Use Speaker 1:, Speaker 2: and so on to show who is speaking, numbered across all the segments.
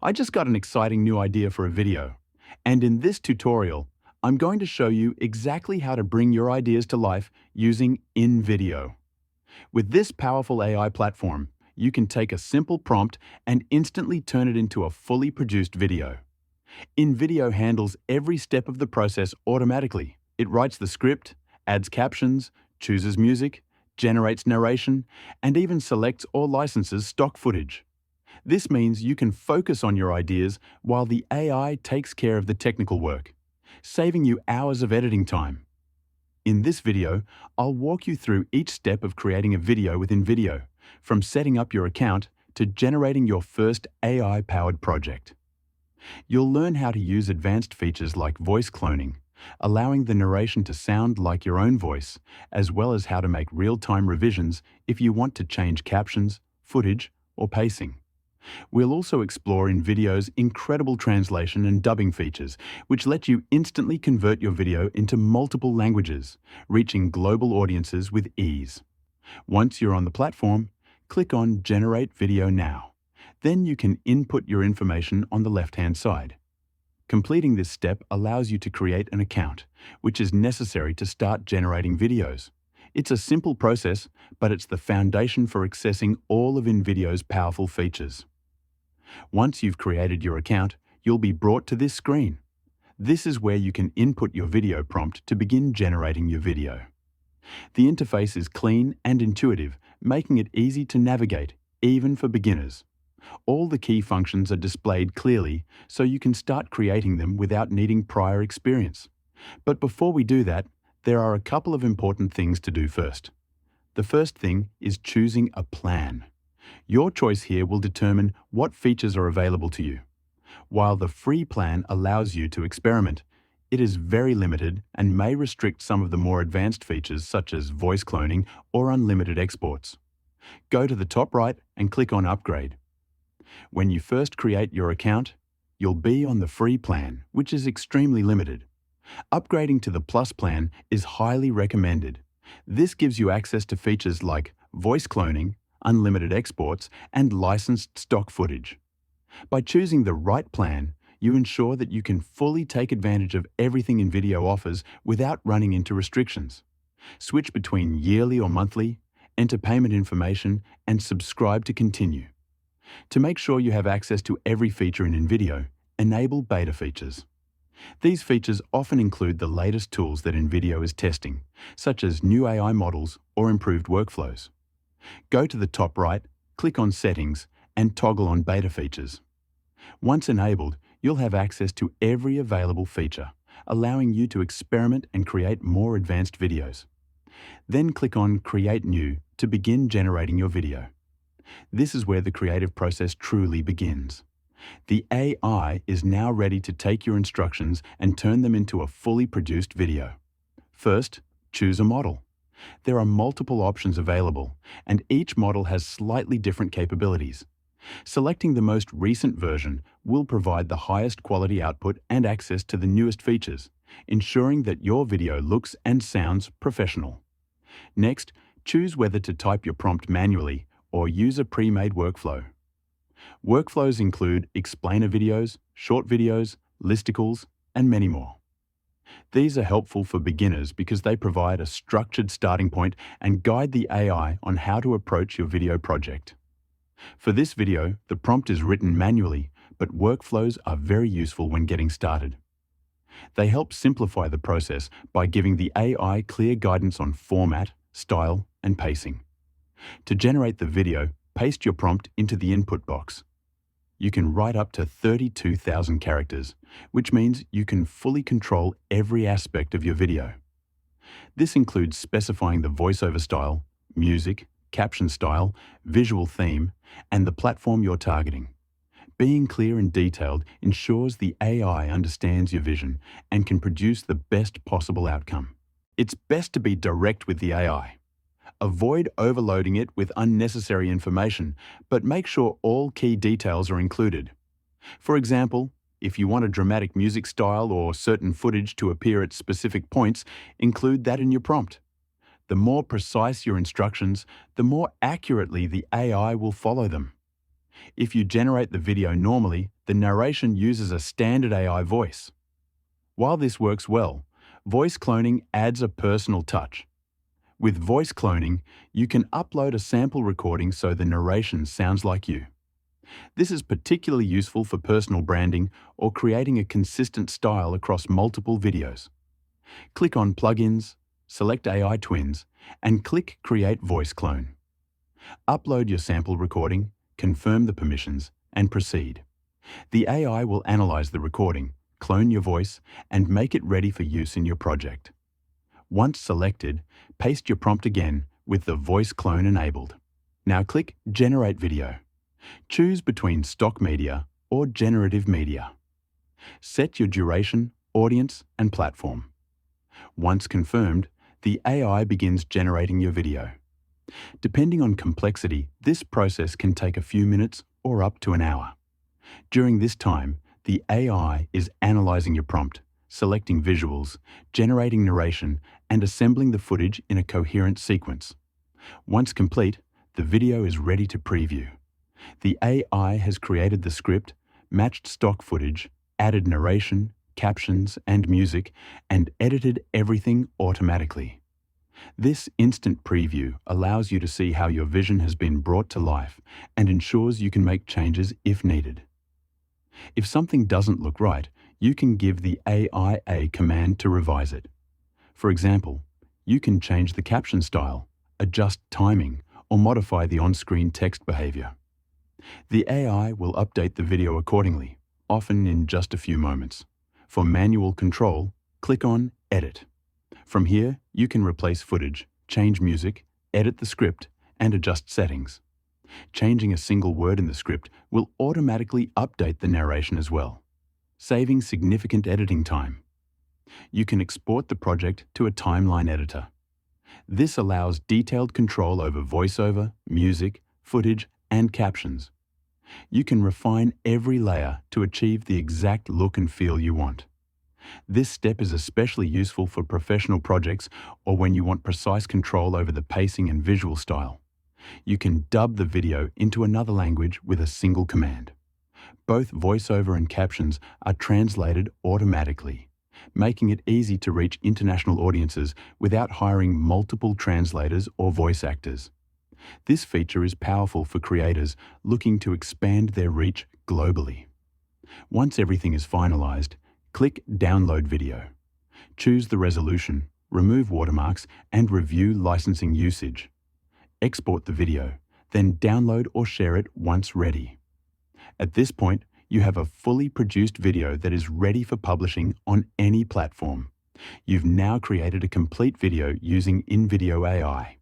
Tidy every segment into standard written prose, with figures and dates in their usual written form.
Speaker 1: I just got an exciting new idea for a video. And in this tutorial, I'm going to show you exactly how to bring your ideas to life using InVideo. With this powerful AI platform, you can take a simple prompt and instantly turn it into a fully produced video. InVideo handles every step of the process automatically. It writes the script, adds captions, chooses music, generates narration, and even selects or licenses stock footage. This means you can focus on your ideas while the AI takes care of the technical work, saving you hours of editing time. In this video, I'll walk you through each step of creating a video with InVideo, from setting up your account to generating your first AI-powered project. You'll learn how to use advanced features like voice cloning, allowing the narration to sound like your own voice, as well as how to make real-time revisions if you want to change captions, footage, or pacing. We'll also explore InVideo's incredible translation and dubbing features, which let you instantly convert your video into multiple languages, reaching global audiences with ease. Once you're on the platform, click on Generate Video Now. Then you can input your information on the left-hand side. Completing this step allows you to create an account, which is necessary to start generating videos. It's a simple process, but it's the foundation for accessing all of InVideo's powerful features. Once you've created your account, you'll be brought to this screen. This is where you can input your video prompt to begin generating your video. The interface is clean and intuitive, making it easy to navigate, even for beginners. All the key functions are displayed clearly, so you can start creating them without needing prior experience. But before we do that, there are a couple of important things to do first. The first thing is choosing a plan. Your choice here will determine what features are available to you. While the free plan allows you to experiment, it is very limited and may restrict some of the more advanced features such as voice cloning or unlimited exports. Go to the top right and click on Upgrade. When you first create your account, you'll be on the free plan, which is extremely limited. Upgrading to the Plus plan is highly recommended. This gives you access to features like voice cloning, unlimited exports, and licensed stock footage. By choosing the right plan, you ensure that you can fully take advantage of everything InVideo offers without running into restrictions. Switch between yearly or monthly, enter payment information, and subscribe to continue. To make sure you have access to every feature in InVideo, enable beta features. These features often include the latest tools that InVideo is testing, such as new AI models or improved workflows. Go to the top right, click on Settings, and toggle on Beta Features. Once enabled, you'll have access to every available feature, allowing you to experiment and create more advanced videos. Then click on Create New to begin generating your video. This is where the creative process truly begins. The AI is now ready to take your instructions and turn them into a fully produced video. First, choose a model. There are multiple options available, and each model has slightly different capabilities. Selecting the most recent version will provide the highest quality output and access to the newest features, ensuring that your video looks and sounds professional. Next, choose whether to type your prompt manually or use a pre-made workflow. Workflows include explainer videos, short videos, listicles, and many more. These are helpful for beginners because they provide a structured starting point and guide the AI on how to approach your video project. For this video, the prompt is written manually, but workflows are very useful when getting started. They help simplify the process by giving the AI clear guidance on format, style, and pacing. To generate the video, paste your prompt into the input box. You can write up to 32,000 characters, which means you can fully control every aspect of your video. This includes specifying the voiceover style, music, caption style, visual theme, and the platform you're targeting. Being clear and detailed ensures the AI understands your vision and can produce the best possible outcome. It's best to be direct with the AI. Avoid overloading it with unnecessary information, but make sure all key details are included. For example, if you want a dramatic music style or certain footage to appear at specific points, include that in your prompt. The more precise your instructions, the more accurately the AI will follow them. If you generate the video normally, the narration uses a standard AI voice. While this works well, voice cloning adds a personal touch. With voice cloning, you can upload a sample recording so the narration sounds like you. This is particularly useful for personal branding or creating a consistent style across multiple videos. Click on Plugins, select AI Twins, and click Create Voice Clone. Upload your sample recording, confirm the permissions, and proceed. The AI will analyze the recording, clone your voice, and make it ready for use in your project. Once selected, paste your prompt again with the voice clone enabled. Now click Generate Video. Choose between stock media or generative media. Set your duration, audience, and platform. Once confirmed, the AI begins generating your video. Depending on complexity, this process can take a few minutes or up to an hour. During this time, the AI is analyzing your prompt, selecting visuals, generating narration, and assembling the footage in a coherent sequence. Once complete, the video is ready to preview. The AI has created the script, matched stock footage, added narration, captions, and music, and edited everything automatically. This instant preview allows you to see how your vision has been brought to life and ensures you can make changes if needed. If something doesn't look right, you can give the AI a command to revise it. For example, you can change the caption style, adjust timing, or modify the on-screen text behavior. The AI will update the video accordingly, often in just a few moments. For manual control, click on Edit. From here, you can replace footage, change music, edit the script, and adjust settings. Changing a single word in the script will automatically update the narration as well, saving significant editing time. You can export the project to a timeline editor. This allows detailed control over voiceover, music, footage, and captions. You can refine every layer to achieve the exact look and feel you want. This step is especially useful for professional projects or when you want precise control over the pacing and visual style. You can dub the video into another language with a single command. Both voiceover and captions are translated automatically, making it easy to reach international audiences without hiring multiple translators or voice actors. This feature is powerful for creators looking to expand their reach globally. Once everything is finalized, click Download Video. Choose the resolution, remove watermarks, and review licensing usage. Export the video, then download or share it once ready. At this point, you have a fully produced video that is ready for publishing on any platform. You've now created a complete video using InVideo AI.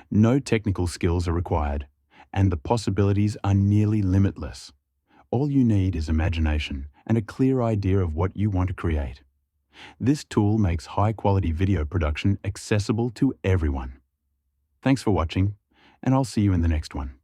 Speaker 1: No technical skills are required, and the possibilities are nearly limitless. All you need is imagination and a clear idea of what you want to create. This tool makes high-quality video production accessible to everyone. Thanks for watching, and I'll see you in the next one.